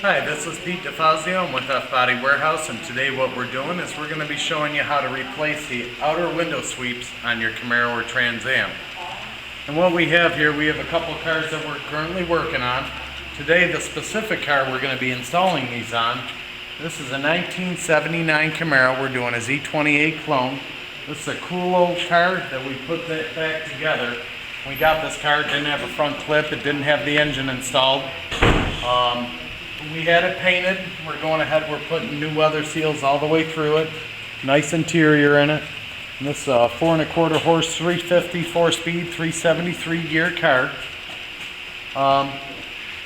Hi, this is Pete DeFazio. I'm with F Body Warehouse, and today what we're doing is we're going to be showing you how to replace the outer window sweeps on your Camaro Trans AM. And what we have here, we have a couple cars that we're currently working on. Today, the specific car we're going to be installing these on, this is a 1979 Camaro. We're doing a Z28 clone. This is a cool old car that we put that back together. We got this car, it didn't have a front clip, it didn't have the engine installed. We had it painted. We're going ahead, we're putting new weather seals all the way through it. Nice interior in it. And this is a 4 1/4 horse, 350, 4-speed, 373 gear car.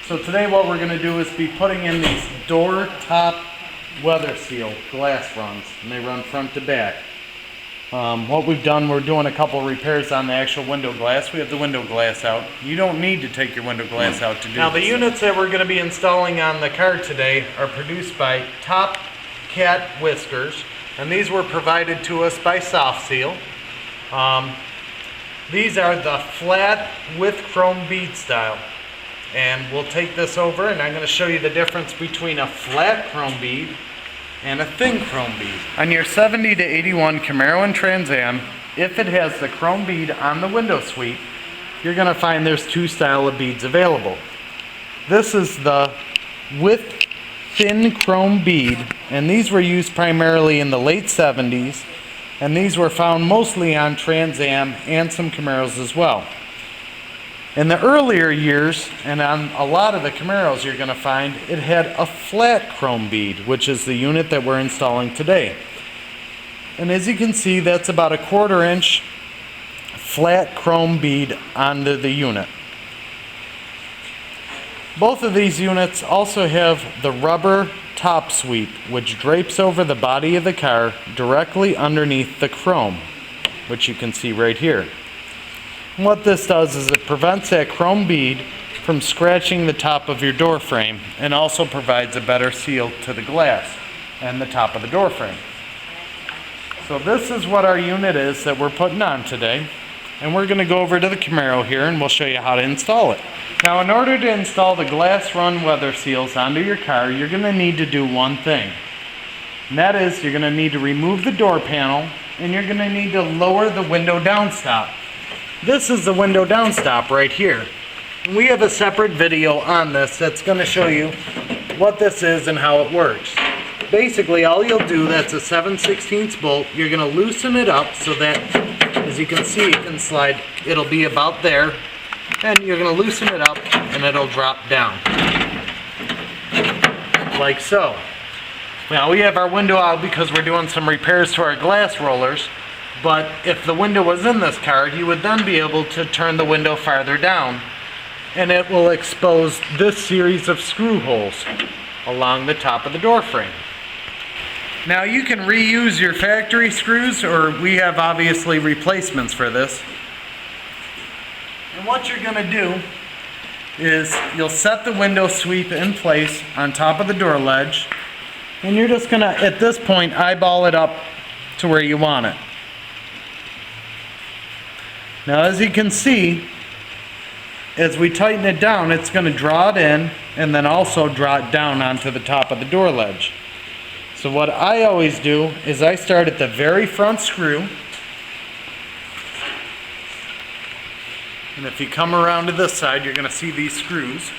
So today what we're going to do is be putting in these door top weather seal glass runs, and they run front to back. What we've done, we're doing a couple repairs on the actual window glass. We have the window glass out. You don't need to take your window glass out to do Now, the units that we're going to be installing on the car today are produced by Top Cat Whiskers, and these were provided to us by Soft Seal. These are the flat with chrome bead style. And we'll take this over, and I'm going to show you the difference between a flat chrome bead and a thin chrome bead. On your 70 to 81 Camaro and Trans Am, if it has the chrome bead on the window sweep, you're going to find there's two styles of beads available. This is the with thin chrome bead, and these were used primarily in the late 70s, and these were found mostly on Trans Am and some Camaros as well. In the earlier years, and on a lot of the Camaros you're going to find, it had a flat chrome bead, which is the unit that we're installing today. And as you can see, that's about a 1/4 inch flat chrome bead onto the unit. Both of these units also have the rubber top sweep, which drapes over the body of the car directly underneath the chrome, which you can see right here. What this does is it prevents that chrome bead from scratching the top of your door frame, and also provides a better seal to the glass and the top of the door frame. So this is what our unit is that we're putting on today, and we're going to go over to the Camaro here and we'll show you how to install it. Now, in order to install the glass run weather seals onto your car, you're going to need to do one thing, and that is you're going to need to remove the door panel, and you're going to need to lower the window downstop. This is the window downstop right here. We have a separate video on this that's going to show you what this is and how it works. Basically, all you'll do, that's a 7/16 bolt, you're going to loosen it up so that, as you can see, it can slide, it'll be about there, and you're going to loosen it up and it'll drop down. Like so. Now, we have our window out because we're doing some repairs to our glass rollers. But if the window was in this car, you would then be able to turn the window farther down, and it will expose this series of screw holes along the top of the door frame. Now, you can reuse your factory screws, or we have obviously replacements for this. And what you're going to do is you'll set the window sweep in place on top of the door ledge, and you're just going to, at this point, eyeball it up to where you want it. Now, as you can see, as we tighten it down, it's going to draw it in and then also draw it down onto the top of the door ledge. So what I always do is I start at the very front screw, and if you come around to this side, you're going to see these screws.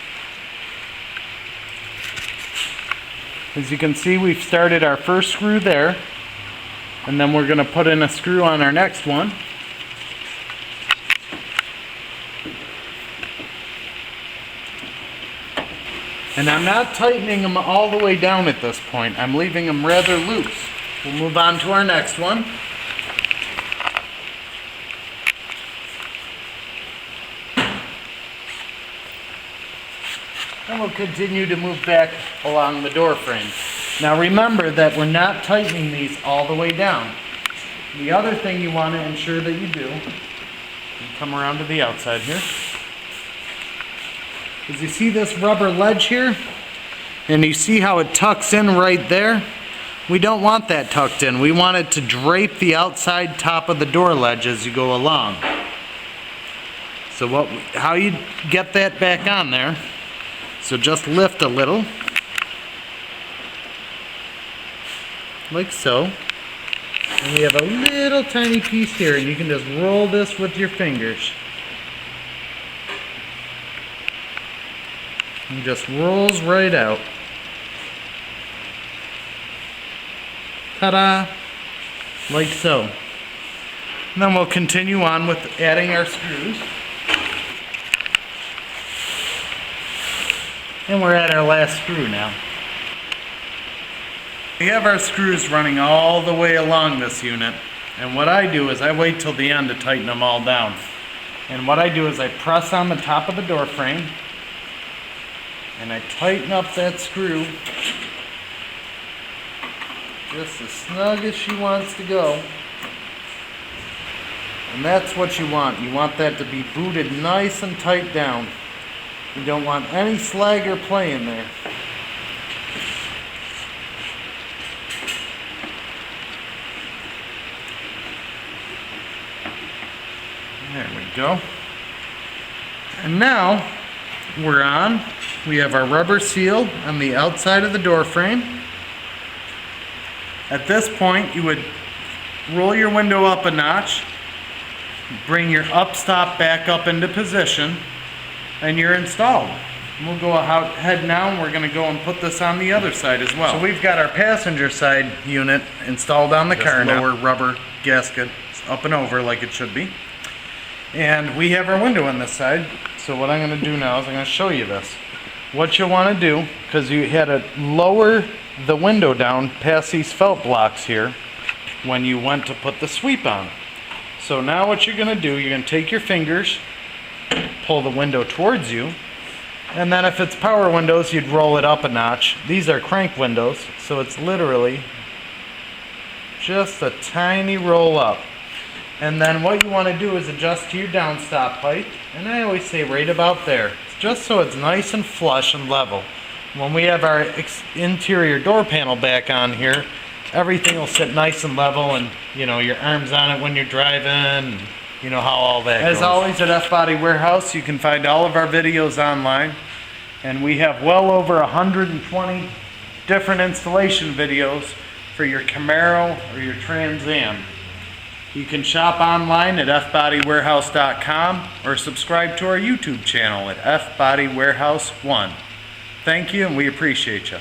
As you can see, we've started our first screw there, and then we're going to put in a screw on our next one. And I'm not tightening them all the way down at this point. I'm leaving them rather loose. We'll move on to our next one. And we'll continue to move back along the door frame. Now remember that we're not tightening these all the way down. The other thing you want to ensure that you do, come around to the outside here. As you see this rubber ledge here, and you see how it tucks in right there? We don't want that tucked in. We want it to drape the outside top of the door ledge as you go along. So how you get that back on there, so just lift a little, like so. And we have a little tiny piece here, and you can just roll this with your fingers. And just rolls right out. Ta-da! Like so. And then we'll continue on with adding our screws. And we're at our last screw now. We have our screws running all the way along this unit. And what I do is I wait till the end to tighten them all down. And what I do is I press on the top of the door frame. And I tighten up that screw just as snug as she wants to go. And that's what you want. You want that to be booted nice and tight down. You don't want any slag or play in there. There we go. And now we're on. We have our rubber seal on the outside of the door frame. At this point, you would roll your window up a notch, bring your upstop back up into position, and you're installed. We'll go ahead now and we're going to go and put this on the other side as well. So we've got our passenger side unit installed on the car now. Lower rubber gasket up and over like it should be. And we have our window on this side. So what I'm going to do now is I'm going to show you this. What you want to do, because you had to lower the window down past these felt blocks here when you went to put the sweep on. So now what you're going to do, you're going to take your fingers, pull the window towards you, and then if it's power windows, you'd roll it up a notch. These are crank windows, so it's literally just a tiny roll up. And then what you want to do is adjust to your downstop height, and I always say right about there, just so it's nice and flush and level. When we have our interior door panel back on here, everything will sit nice and level, and you know, your arms on it when you're driving, and you know how all that goes. As always at F-Body Warehouse, you can find all of our videos online, and we have well over 120 different installation videos for your Camaro or your Trans AM. You can shop online at fbodywarehouse.com or subscribe to our YouTube channel at F-Body Warehouse 1. Thank you, and we appreciate you.